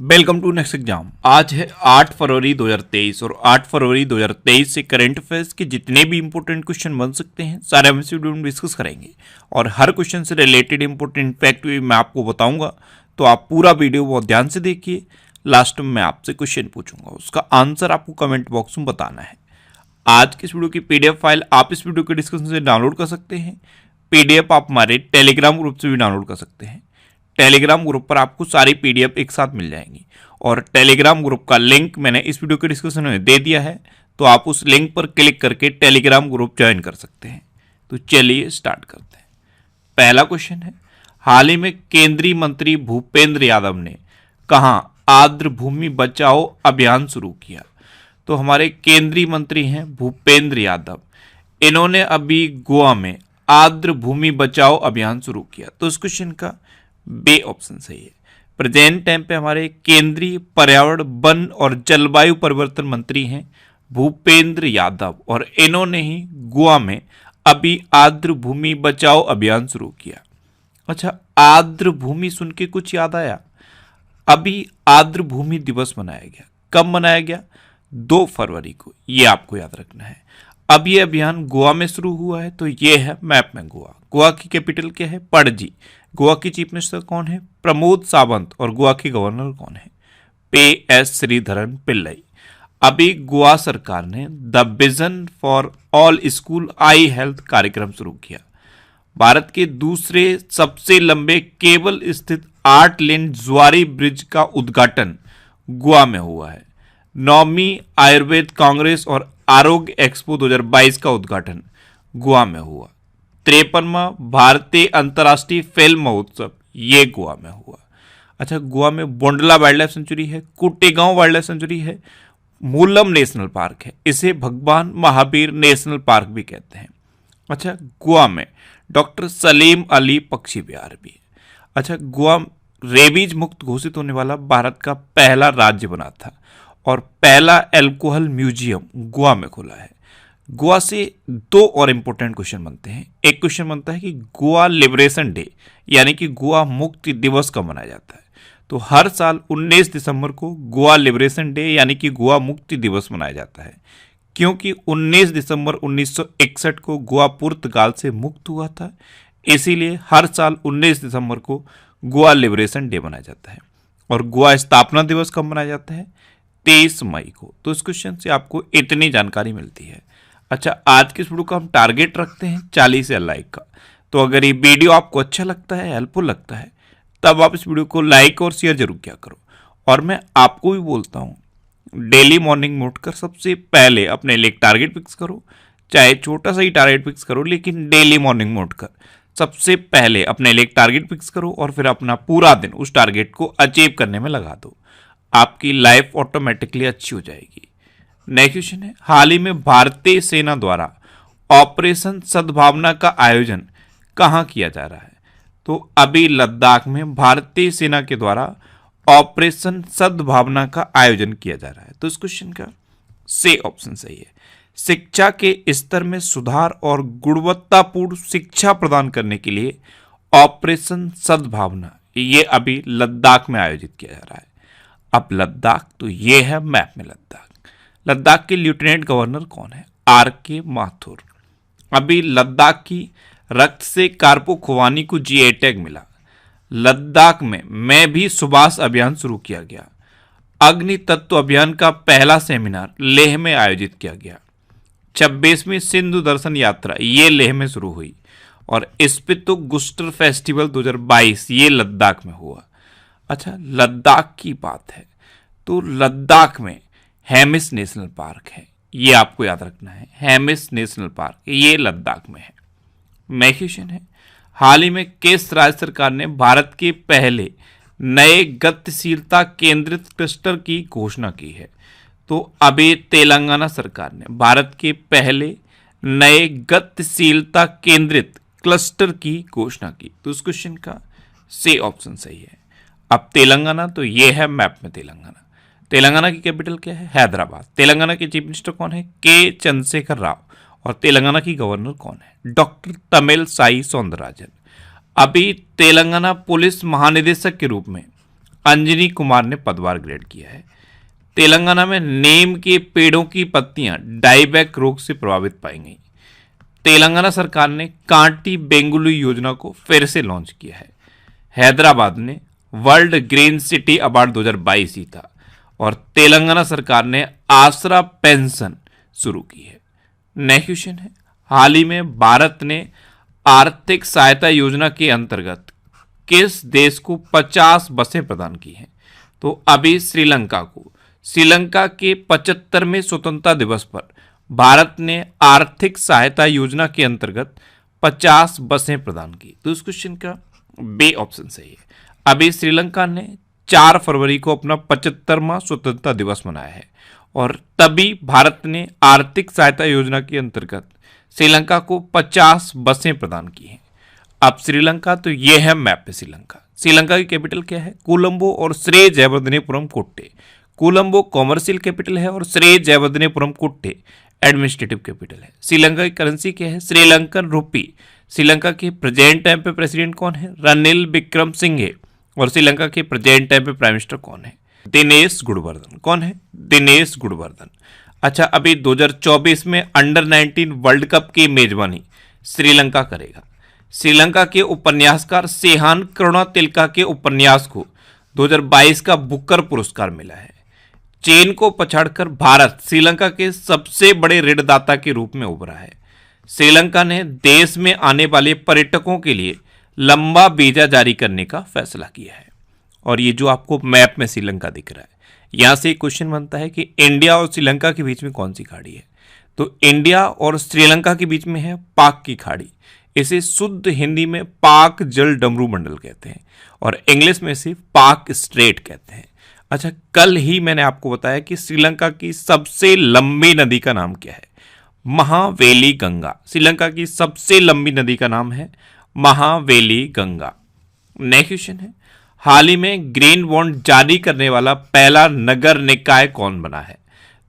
Welcome to next exam. आज है 8 फरवरी 2023 और 8 फरवरी 2023 से करंट अफेयर्स के जितने भी इंपॉर्टेंट क्वेश्चन बन सकते हैं सारे हम इस वीडियो में डिस्कस करेंगे और हर क्वेश्चन से रिलेटेड इंपॉर्टेंट फैक्ट भी मैं आपको बताऊंगा। तो आप पूरा वीडियो बहुत ध्यान से देखिए। लास्ट में मैं आपसे क्वेश्चन पूछूंगा, उसका आंसर आपको कमेंट बॉक्स में बताना है। आज की इस वीडियो की पीडीएफ फाइल आप इस वीडियो के डिस्क्रिप्शन से डाउनलोड कर सकते हैं। पीडीएफ आप हमारे टेलीग्राम ग्रुप से भी डाउनलोड कर सकते हैं। टेलीग्राम ग्रुप पर आपको सारी पीडीएफ एक साथ मिल जाएंगी और टेलीग्राम ग्रुप का लिंक मैंने इस वीडियो के डिस्क्रिप्शन में दे दिया है, तो आप उस लिंक पर क्लिक करके टेलीग्राम ग्रुप ज्वाइन कर सकते हैं। तो चलिए स्टार्ट करते हैं। पहला क्वेश्चन है, हाल ही में केंद्रीय मंत्री भूपेंद्र यादव ने कहां आर्द्र भूमि बचाओ अभियान शुरू किया? तो हमारे केंद्रीय मंत्री हैं भूपेंद्र यादव, इन्होंने अभी गोवा में आर्द्र भूमि बचाओ अभियान शुरू किया। तो इस क्वेश्चन का बे ऑप्शन सही है। प्रेजेंट टाइम पे हमारे केंद्रीय पर्यावरण, वन और जलवायु परिवर्तन मंत्री हैं भूपेंद्र यादव और इन्होंने ही गोवा में अभी आर्द्र भूमि बचाओ अभियान शुरू किया। अच्छा, आर्द्र भूमि सुन के कुछ याद आया? अभी आर्द्र भूमि दिवस मनाया गया। कब मनाया गया? 2 फरवरी को। ये आपको याद रखना है। अब ये अभियान गोवा में शुरू हुआ है, तो ये है मैप में गोवा। गोवा की कैपिटल क्या है? पणजी। गोवा की चीफ मिनिस्टर कौन है? प्रमोद सावंत। और गोवा के गवर्नर कौन है? PS श्रीधरन पिल्लई। अभी गोवा सरकार ने the vision for all school I health कार्यक्रम शुरू किया। भारत के दूसरे सबसे लंबे केबल स्थित 8 लेन जुआरी ब्रिज का उद्घाटन गोवा में हुआ है। 9वीं आयुर्वेद कांग्रेस और आरोग्य एक्सपो 2022 का उद्घाटन गोवा में हुआ। 53वां भारतीय अंतर्राष्ट्रीय फिल्म महोत्सव ये गोवा में हुआ। अच्छा, गोवा में बोंडला वाइल्ड लाइफ सेंचुरी है, कुटेगांव वाइल्ड लाइफ सेंचुरी है, मूलम नेशनल पार्क है, इसे भगवान महावीर नेशनल पार्क भी कहते हैं। अच्छा, गोवा में डॉक्टर सलीम अली पक्षी विहार भी है। अच्छा, गोवा रेबीज मुक्त घोषित होने वाला भारत का पहला राज्य बना था और पहला अल्कोहल म्यूजियम गोवा में खुला है। गोवा से 2 और इंपॉर्टेंट क्वेश्चन बनते हैं। एक क्वेश्चन बनता है कि गोवा लिबरेशन डे यानी कि गोवा मुक्ति दिवस कब मनाया जाता है? तो हर साल 19 दिसंबर को गोवा लिबरेशन डे यानी कि गोवा मुक्ति दिवस मनाया जाता है, क्योंकि 19 दिसंबर 1961 को गोवा पुर्तगाल से मुक्त हुआ था। इसीलिए हर साल 19 दिसंबर को गोवा लिबरेशन डे मनाया जाता है। और गोवा स्थापना दिवस कब मनाया जाता है? 23 मई को। तो इस क्वेश्चन से आपको इतनी जानकारी मिलती है। अच्छा, आज के इस वीडियो का हम टारगेट रखते हैं 40 या लाइक का। तो अगर ये वीडियो आपको अच्छा लगता है, हेल्पफुल लगता है, तब आप इस वीडियो को लाइक और शेयर जरूर किया करो। और मैं आपको भी बोलता हूँ, डेली मॉर्निंग में उठकर सबसे पहले अपने लिए एक टारगेट फिक्स करो। चाहे छोटा सा ही टारगेट फिक्स करो, लेकिन डेली मॉर्निंग में उठकर सबसे पहले अपने लिए एक टारगेट फिक्स करो और फिर अपना पूरा दिन उस टारगेट को अचीव करने में लगा दो। आपकी लाइफ ऑटोमेटिकली अच्छी हो जाएगी। नेक्स्ट क्वेश्चन है, हाल ही में भारतीय सेना द्वारा ऑपरेशन सद्भावना का आयोजन कहां किया जा रहा है? तो अभी लद्दाख में भारतीय सेना के द्वारा ऑपरेशन सद्भावना का आयोजन किया जा रहा है। तो इस क्वेश्चन का से ऑप्शन सही है। शिक्षा के स्तर में सुधार और गुणवत्तापूर्ण शिक्षा प्रदान करने के लिए ऑपरेशन सद्भावना ये अभी लद्दाख में आयोजित किया जा रहा है। अब लद्दाख, तो ये है मैप में लद्दाख। लद्दाख के लेफ्टिनेंट गवर्नर कौन है? RK माथुर। अभी लद्दाख की रक्त से कारपो खुबानी को GI टैग मिला। लद्दाख में मैं भी सुभाष अभियान शुरू किया गया। अग्नि तत्व अभियान का पहला सेमिनार लेह में आयोजित किया गया। 26वीं सिंधु दर्शन यात्रा ये लेह में शुरू हुई और स्पितो गुस्टर फेस्टिवल 2022 ये लद्दाख में हुआ। अच्छा, लद्दाख की बात है तो लद्दाख में हेमिस नेशनल पार्क है, ये आपको याद रखना है। हेमिस नेशनल पार्क ये लद्दाख में है। नेक्स्ट क्वेश्चन है, हाल ही में किस राज्य सरकार ने भारत के पहले नए गतिशीलता केंद्रित क्लस्टर की घोषणा की है? तो अभी तेलंगाना सरकार ने भारत के पहले नए गतिशीलता केंद्रित क्लस्टर की घोषणा की। तो इस क्वेश्चन का से ऑप्शन सही है। अब तेलंगाना, तो ये है मैप में तेलंगाना। तेलंगाना की कैपिटल क्या है? हैदराबाद। तेलंगाना के चीफ मिनिस्टर कौन है? के चंद्रशेखर राव। और तेलंगाना की गवर्नर कौन है? डॉक्टर तमिलसाई सौंदरराजन। अभी तेलंगाना पुलिस महानिदेशक के रूप में अंजनी कुमार ने पदभार ग्रहण किया है। तेलंगाना में नीम के पेड़ों की पत्तियां डाईबैक रोग से प्रभावित पाई गई। तेलंगाना सरकार ने कांटी बेंगलुरु योजना को फिर से लॉन्च किया है। हैदराबाद ने वर्ल्ड ग्रीन सिटी अवार्ड 2022 जीता और तेलंगाना सरकार ने आसरा पेंशन शुरू की है। नेक्स्ट क्वेश्चन है, हाल ही में भारत ने आर्थिक सहायता योजना के अंतर्गत किस देश को 50 बसें प्रदान की हैं? तो अभी श्रीलंका को। श्रीलंका के 75वें स्वतंत्रता दिवस पर भारत ने आर्थिक सहायता योजना के अंतर्गत 50 बसें प्रदान की। तो इस क्वेश्चन का बी ऑप्शन सही है। अभी श्रीलंका ने 4 फरवरी को अपना 75वां स्वतंत्रता दिवस मनाया है और तभी भारत ने आर्थिक सहायता योजना के अंतर्गत श्रीलंका को 50 बसें प्रदान की हैं। अब श्रीलंका, तो ये है मैप पे श्रीलंका। श्रीलंका की कैपिटल क्या है? कोलंबो और श्री जयवर्धनेपुरम कुट्टे। कोलंबो कॉमर्शियल कैपिटल है और श्री जयवर्धनेपुरम कुट्टे एडमिनिस्ट्रेटिव कैपिटल है। श्रीलंका की करेंसी क्या है? श्रीलंकन रुपी। श्रीलंका के प्रेजेंट टाइम पे प्रेसिडेंट कौन है? रणिल विक्रमसिंघे। और श्रीलंका के प्रेजेंट टाइम पे प्राइम मिनिस्टर कौन है? दिनेश गुणवर्धन। कौन है? दिनेश गुणवर्धन। अच्छा, अभी 2024 में अंडर 19 वर्ल्ड कप की मेजबानी श्रीलंका करेगा। श्रीलंका के उपन्यासकार सेहान करुणातिलका के उपन्यास को 2022 का बुकर पुरस्कार मिला है। चीन को पछाड़कर भारत श्रीलंका के सबसे बड़े ऋणदाता के रूप में उभरा है। श्रीलंका ने देश में आने वाले पर्यटकों के लिए लंबा वीजा जारी करने का फैसला किया है। और ये जो आपको मैप में श्रीलंका दिख रहा है, यहां से एक क्वेश्चन बनता है कि इंडिया और श्रीलंका के बीच में कौन सी खाड़ी है? तो इंडिया और श्रीलंका के बीच में है पाक की खाड़ी। इसे शुद्ध हिंदी में पाक जल डमरू मंडल कहते हैं और इंग्लिश में इसे पाक स्ट्रेट कहते हैं। अच्छा, कल ही मैंने आपको बताया कि श्रीलंका की सबसे लंबी नदी का नाम क्या है? महावेली गंगा। श्रीलंका की सबसे लंबी नदी का नाम है महावेली गंगा। नेक्स्ट क्वेश्चन है, हाल ही में ग्रीन बॉन्ड जारी करने वाला पहला नगर निकाय कौन बना है?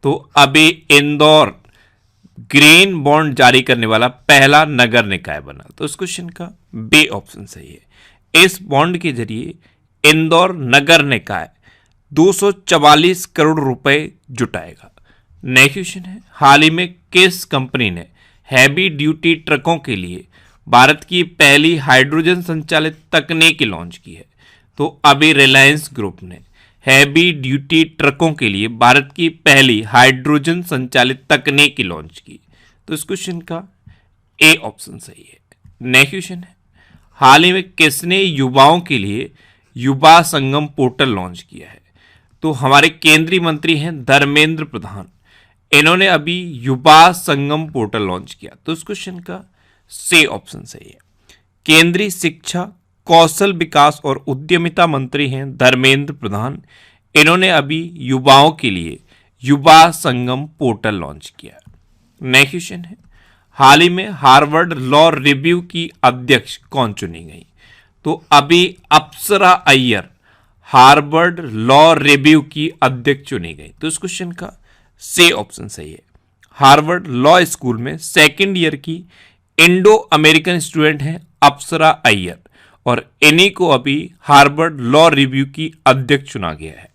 तो अभी इंदौर ग्रीन बॉन्ड जारी करने वाला पहला नगर निकाय बना। तो इस क्वेश्चन का बी ऑप्शन सही है। इस बॉन्ड के जरिए इंदौर नगर निकाय 244 करोड़ रुपए जुटाएगा। नेक्स्ट क्वेश्चन है, हाल ही में किस कंपनी ने हैवी ड्यूटी ट्रकों के लिए भारत की पहली हाइड्रोजन संचालित तकनीक लॉन्च की है? तो अभी रिलायंस ग्रुप ने हैवी ड्यूटी ट्रकों के लिए भारत की पहली हाइड्रोजन संचालित तकनीक लॉन्च की। तो इस क्वेश्चन का ए ऑप्शन सही है। नेक्स्ट क्वेश्चन है, हाल ही में किसने युवाओं के लिए युवा संगम पोर्टल लॉन्च किया है? तो हमारे केंद्रीय मंत्री हैं धर्मेंद्र प्रधान। इन्होंने अभी युवा संगम पोर्टल लॉन्च किया। तो इस क्वेश्चन का सी ऑप्शन सही है। केंद्रीय शिक्षा, कौशल विकास और उद्यमिता मंत्री हैं धर्मेंद्र प्रधान। इन्होंने अभी युवाओं के लिए युवा संगम पोर्टल लॉन्च किया। नेक्स्ट क्वेश्चन है, हाल ही में हार्वर्ड लॉ रिव्यू की अध्यक्ष कौन चुनी गई? तो अभी अप्सरा अय्यर हार्वर्ड लॉ रिव्यू की अध्यक्ष चुनी गई। तो इस क्वेश्चन का सी ऑप्शन सही है। हार्वर्ड लॉ स्कूल में सेकेंड ईयर की इंडो अमेरिकन स्टूडेंट हैं अप्सरा अय्यर और इन्हीं को अभी हार्वर्ड लॉ रिव्यू की अध्यक्ष चुना गया है।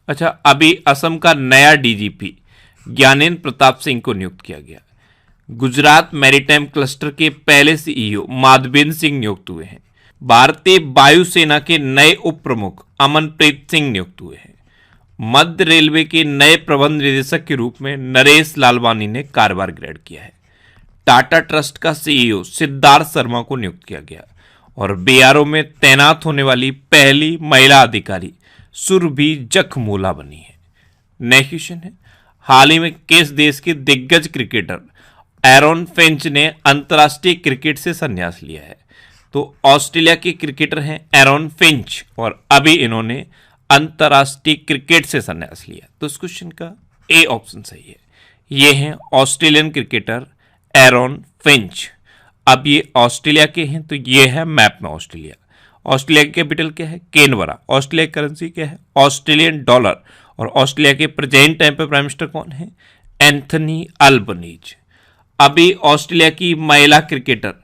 अच्छा, अभी असम का नया डीजीपी ज्ञानेंद्र प्रताप सिंह को नियुक्त किया गया। गुजरात मैरीटाइम क्लस्टर के पहले सीईओ माधवेंद्र सिंह नियुक्त हुए हैं। भारतीय वायुसेना के नए उप प्रमुख अमनप्रीत सिंह नियुक्त हुए हैं। मध्य रेलवे के नए प्रबंध निदेशक के रूप में नरेश लालवानी ने कार्यभार ग्रहण किया है। टाटा ट्रस्ट का सीईओ सिद्धार्थ शर्मा को नियुक्त किया गया और बीआरओ में तैनात होने वाली पहली महिला अधिकारी सुरभि जखमोला बनी है। नेक्स्ट क्वेश्चन है, हाल ही में किस देश के दिग्गज क्रिकेटर एरॉन फिंच ने अंतर्राष्ट्रीय क्रिकेट से संन्यास लिया है? तो ऑस्ट्रेलिया के क्रिकेटर हैं एरॉन फिंच और अभी इन्होंने अंतर्राष्ट्रीय क्रिकेट से संन्यास लिया। तो इस क्वेश्चन का ए ऑप्शन सही है। ये हैं ऑस्ट्रेलियन क्रिकेटर एरॉन फिंच। अब ये ऑस्ट्रेलिया के हैं, तो ये है मैप में ऑस्ट्रेलिया। ऑस्ट्रेलिया की कैपिटल क्या है? कैनबरा। ऑस्ट्रेलिया की करेंसी क्या है? Australian dollar. और ऑस्ट्रेलिया के प्रेजेंट टाइम पे प्राइम मिनिस्टर कौन है? Anthony Albanese. अभी ऑस्ट्रेलिया की महिला क्रिकेटर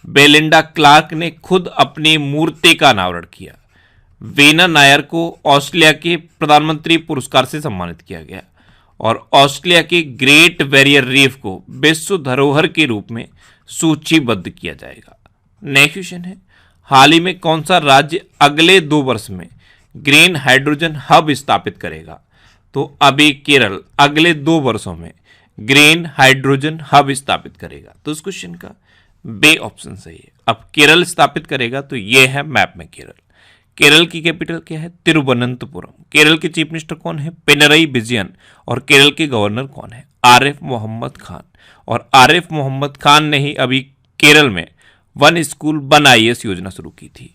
बेलिंडा क्लार्क ने खुद अपनी मूर्ति का अनावरण किया। वेना नायर को ऑस्ट्रेलिया के प्रधानमंत्री पुरस्कार से सम्मानित किया गया और ऑस्ट्रेलिया के ग्रेट बैरियर रीफ को विश्व धरोहर के रूप में सूचीबद्ध किया जाएगा। नेक्स्ट क्वेश्चन है, हाल ही में कौन सा राज्य अगले 2 वर्ष में ग्रीन हाइड्रोजन हब स्थापित करेगा? तो अभी केरल अगले 2 वर्षों में ग्रीन हाइड्रोजन हब स्थापित करेगा। तो इस क्वेश्चन का बे ऑप्शन सही है। अब केरल स्थापित करेगा तो यह है मैप में केरल। केरल की कैपिटल क्या है? तिरुवनंतपुरम। केरल के चीफ मिनिस्टर कौन है? पिनरई विजयन। और केरल के गवर्नर कौन है? आरिफ मोहम्मद खान। और आरिफ मोहम्मद खान ने ही अभी केरल में वन स्कूल वन IAS योजना शुरू की थी।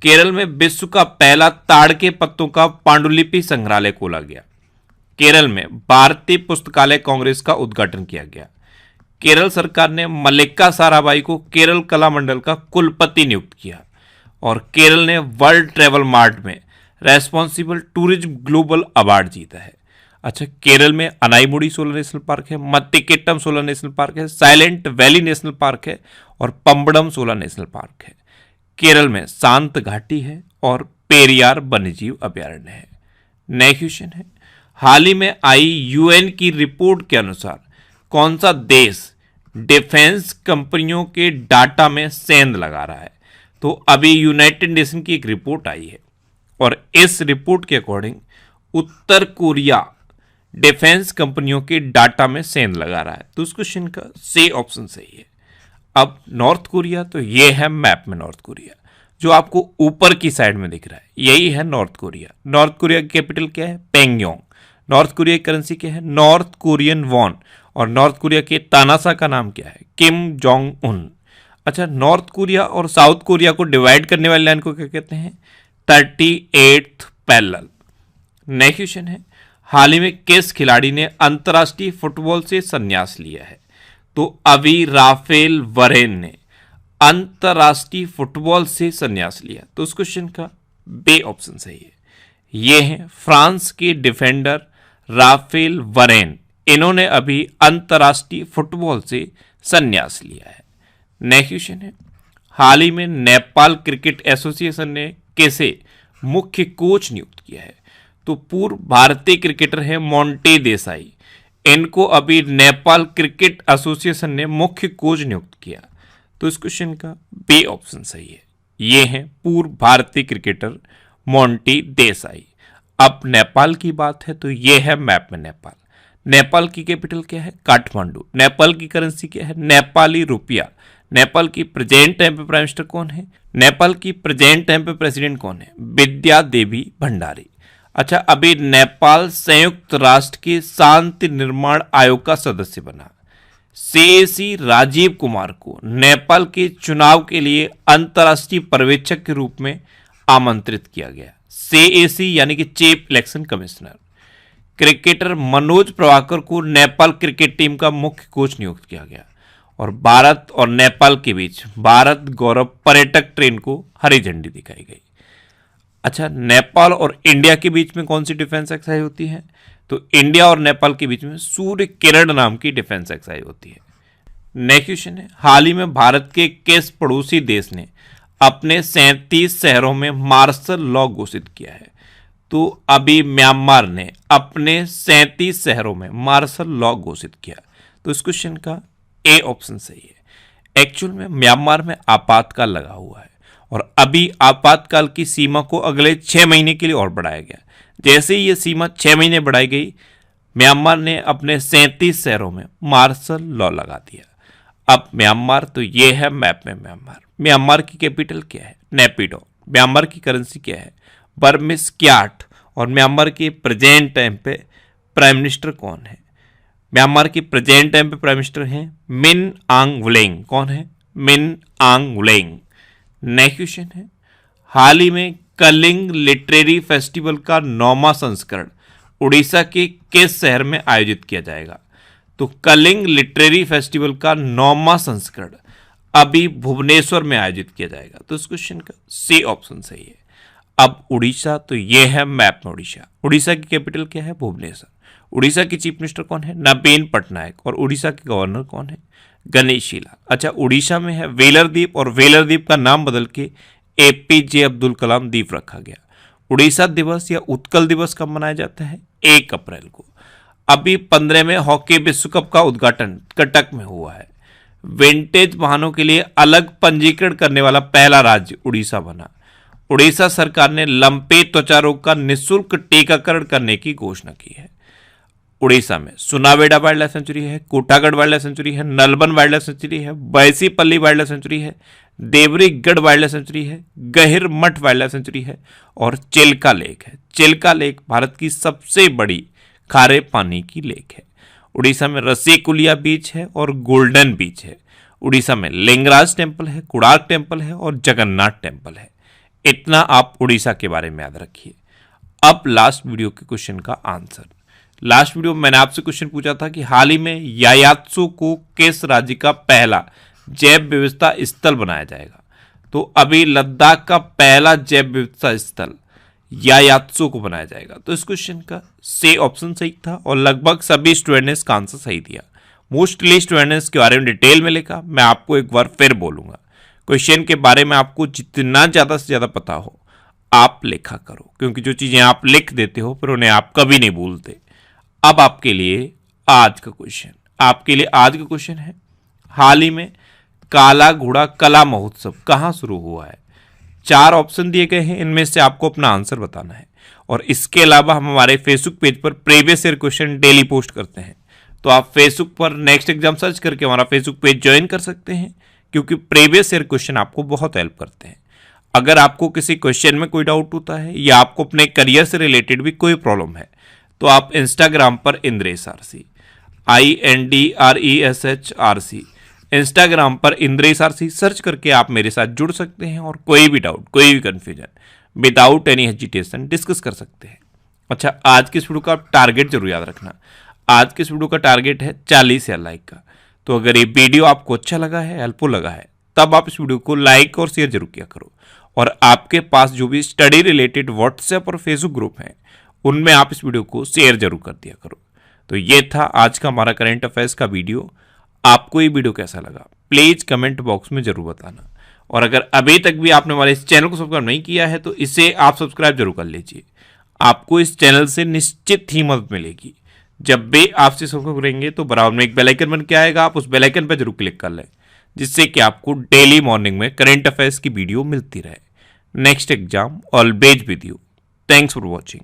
केरल में विश्व का पहला ताड़ के पत्तों का पांडुलिपि संग्रहालय खोला गया। केरल में भारतीय पुस्तकालय कांग्रेस का उद्घाटन किया गया। केरल सरकार ने मल्लिका साराभाई को केरल कला मंडल का कुलपति नियुक्त किया। और केरल ने वर्ल्ड ट्रेवल मार्ट में रेस्पॉन्सिबल टूरिज्म ग्लोबल अवार्ड जीता है। अच्छा, केरल में अनाईमुडी सोलर नेशनल पार्क है, मत्तिकेट्टम सोलर नेशनल पार्क है, साइलेंट वैली नेशनल पार्क है और पंबड़म सोलर नेशनल पार्क है। केरल में शांत घाटी है और पेरियार वन्यजीव अभ्यारण्य है। नेक्स्ट क्वेश्चन है, हाल ही में आई UN की रिपोर्ट के अनुसार कौन सा देश डिफेंस कंपनियों के डाटा में सेंध लगा रहा है? तो अभी यूनाइटेड नेशन की एक रिपोर्ट आई है और इस रिपोर्ट के अकॉर्डिंग उत्तर कोरिया डिफेंस कंपनियों के डाटा में सेंध लगा रहा है। तो उस क्वेश्चन का सी ऑप्शन सही है। अब नॉर्थ कोरिया, तो ये है मैप में नॉर्थ कोरिया जो आपको ऊपर की साइड में दिख रहा है, यही है नॉर्थ कोरिया। नॉर्थ कोरिया की कैपिटल क्या है? पेंगयोंग। नॉर्थ कोरिया की करेंसी क्या है? North Korean von. और नॉर्थ कोरिया के तानाशाह का नाम क्या है? Kim Jong Un. अच्छा, नॉर्थ कोरिया और साउथ कोरिया को डिवाइड करने वाली लाइन को क्या कहते हैं? 38th parallel. नेक्स्ट क्वेश्चन है, हाल ही में किस खिलाड़ी ने अंतर्राष्ट्रीय फुटबॉल से संन्यास लिया है? तो अभी राफेल वरेन ने अंतर्राष्ट्रीय फुटबॉल से संन्यास लिया। तो उस क्वेश्चन का बे ऑप्शन सही है। ये हैं फ्रांस के डिफेंडर राफेल वरेन। इन्होंने अभी अंतर्राष्ट्रीय फुटबॉल से संन्यास लिया है। नेक्स्ट क्वेश्चन है, हाल ही में नेपाल क्रिकेट एसोसिएशन ने किसे मुख्य कोच नियुक्त किया है? तो पूर्व भारतीय क्रिकेटर है मोंटी देसाई। इनको अभी नेपाल क्रिकेट एसोसिएशन ने मुख्य कोच नियुक्त किया। तो इस क्वेश्चन का बी ऑप्शन सही है। ये हैं पूर्व भारतीय क्रिकेटर मोंटी देसाई। अब नेपाल की बात है तो ये है मैप में नेपाल। नेपाल की कैपिटल क्या है? काठमांडू। नेपाल की करेंसी क्या है? नेपाली रुपया। नेपाल की प्रेजेंट टाइम पे प्राइम मिनिस्टर कौन है? नेपाल की प्रेजेंट टाइम पे प्रेसिडेंट कौन है? विद्या देवी भंडारी। अच्छा, अभी नेपाल संयुक्त राष्ट्र के शांति निर्माण आयोग का सदस्य बना। CAC राजीव कुमार को नेपाल के चुनाव के लिए अंतर्राष्ट्रीय पर्यवेक्षक के रूप में आमंत्रित किया गया। CAC यानी कि chief election commissioner. Cricketer Manoj Prabhakar को नेपाल क्रिकेट टीम का मुख्य कोच नियुक्त किया गया। और भारत और नेपाल के बीच भारत गौरव पर्यटक ट्रेन को हरी झंडी दिखाई गई। अच्छा, नेपाल और इंडिया के बीच में कौन सी डिफेंस एक्सरसाइज होती है? तो इंडिया और नेपाल के बीच में सूर्य किरण नाम की डिफेंस एक्सरसाइज होती है। नेक्स्ट क्वेश्चन है, हाल ही में भारत के किस पड़ोसी देश ने अपने 37 शहरों में मार्शल लॉ घोषित किया है? तो अभी म्यांमार ने अपने 37 शहरों में मार्शल लॉ घोषित किया। तो इस क्वेश्चन का ए ऑप्शन सही है। एक्चुअल में म्यांमार में आपातकाल लगा हुआ है और अभी आपातकाल की सीमा को अगले 6 महीने के लिए और बढ़ाया गया। जैसे ही ये सीमा 6 महीने बढ़ाई गई, म्यांमार ने अपने 37 शहरों में मार्शल लॉ लगा दिया। अब म्यांमार, तो ये है मैप में म्यांमार। म्यांमार की कैपिटल क्या है? नेपिडो। म्यांमार की करेंसी क्या है? Burmese CAT. और म्यांमार के प्रेजेंट टाइम पे प्राइम मिनिस्टर कौन है? म्यांमार की प्रेजेंट टाइम पे प्राइम मिनिस्टर हैं मिन आंग व्लेंग। कौन है? मिन आंग व्लेंग। नेक्स्ट क्वेश्चन है, हाल ही में कलिंग लिटरेरी फेस्टिवल का 9वां संस्करण उड़ीसा के किस शहर में आयोजित किया जाएगा? तो कलिंग लिटरेरी फेस्टिवल का 9वां संस्करण अभी भुवनेश्वर में आयोजित किया जाएगा। तो इस क्वेश्चन का सी ऑप्शन सही है। अब उड़ीसा, तो ये है मैप में उड़ीसा। उड़ीसा की कैपिटल क्या है? भुवनेश्वर। उड़ीसा की चीफ मिनिस्टर कौन है? नवीन पटनायक। और उड़ीसा के गवर्नर कौन है? गणेशी लाल। अच्छा, उड़ीसा में है वेलर द्वीप और वेलर द्वीप का नाम बदल के APJ अब्दुल कलाम द्वीप रखा गया। उड़ीसा दिवस या उत्कल दिवस कब मनाया जाता है? 1 अप्रैल को। अभी 15 में हॉकी विश्व कप का उद्घाटन कटक में हुआ है। विंटेज वाहनों के लिए अलग पंजीकरण करने वाला पहला राज्य उड़ीसा बना। उड़ीसा सरकार ने लंपे त्वचा रोग का निःशुल्क टीकाकरण करने की घोषणा की है। उड़ीसा में सुनावेडा वाइल्ड लाइफ सेंचुरी है, कोटागढ़ वाइल्ड लाइफ सेंचुरी है, नलबन वाइल्ड लाइफ सेंचुरी है, बैसीपल्ली वाइल्ड लाइफ सेंचुरी है, देवरीगढ़ वाइल्ड लाइफ सेंचुरी है, गहिर मठ वाइल्ड लाइफ सेंचुरी है और चिल्का लेक है। चिल्का लेक भारत की सबसे बड़ी खारे पानी की लेक है। उड़ीसा में रसीकुलिया बीच है और गोल्डन बीच है। उड़ीसा में लिंगराज टेम्पल है, कोणार्क टेम्पल है और जगन्नाथ टेम्पल है। इतना आप उड़ीसा के बारे में याद रखिए। अब लास्ट वीडियो के क्वेश्चन का आंसर। लास्ट वीडियो में मैंने आपसे क्वेश्चन पूछा था कि हाल ही में यायात्सू को किस राज्य का पहला जैव विविधता स्थल बनाया जाएगा? तो अभी लद्दाख का पहला जैव विविधता स्थल यायात्सू को बनाया जाएगा। तो इस क्वेश्चन का से ऑप्शन सही था और लगभग सभी स्टूडेंट ने इसका आंसर सही दिया। मोस्टली स्टूडेंट ने इसके बारे में डिटेल में लिखा। मैं आपको एक बार फिर बोलूंगा, क्वेश्चन के बारे में आपको जितना ज़्यादा से ज़्यादा पता हो आप लिखा करो, क्योंकि जो चीज़ें आप लिख देते हो फिर उन्हें आप कभी नहीं भूलते। अब आपके लिए आज का क्वेश्चन है, हाल ही में काला घोड़ा कला महोत्सव कहाँ शुरू हुआ है? 4 ऑप्शन दिए गए हैं, इनमें से आपको अपना आंसर बताना है। और इसके अलावा हम हमारे फेसबुक पेज पर previous year question daily post करते हैं, तो आप फेसबुक पर नेक्स्ट एग्जाम सर्च करके हमारा फेसबुक पेज ज्वाइन कर सकते हैं, क्योंकि प्रीवियस ईयर क्वेश्चन आपको बहुत हेल्प करते हैं। अगर आपको किसी क्वेश्चन में कोई डाउट होता है या आपको अपने करियर से रिलेटेड भी कोई प्रॉब्लम है, तो आप इंस्टाग्राम पर इंद्रेश आरसी INDRESHRC इंस्टाग्राम पर इंद्रेश आरसी सर्च करके आप मेरे साथ जुड़ सकते हैं और कोई भी डाउट, कोई भी confusion without any hesitation discuss कर सकते हैं। अच्छा, आज की इस वीडियो का टारगेट जरूर याद रखना। आज के इस वीडियो का टारगेट है 40,000 लाइक का। तो अगर ये वीडियो आपको अच्छा लगा है, हेल्पफुल लगा है, तब आप इस वीडियो को लाइक और शेयर जरूर किया करो। और आपके पास जो भी स्टडी रिलेटेड व्हाट्सएप और फेसबुक ग्रुप हैं, उनमें आप इस वीडियो को शेयर जरूर कर दिया करो। तो ये था आज का हमारा करंट अफेयर्स का वीडियो। आपको ये वीडियो कैसा लगा प्लीज कमेंट बॉक्स में जरूर बताना। और अगर अभी तक भी आपने हमारे इस चैनल को सब्सक्राइब नहीं किया है तो इसे आप सब्सक्राइब जरूर कर लीजिए। आपको इस चैनल से निश्चित ही मदद मिलेगी। जब भी आपसे सब्सक्राइब करेंगे तो बराबर में एक बेल आइकन बन के आएगा, आप उस बेल आइकन पर जरूर क्लिक कर लें, जिससे कि आपको डेली मॉर्निंग में करंट अफेयर्स की वीडियो मिलती रहे। Next exam always with you. Thanks for watching.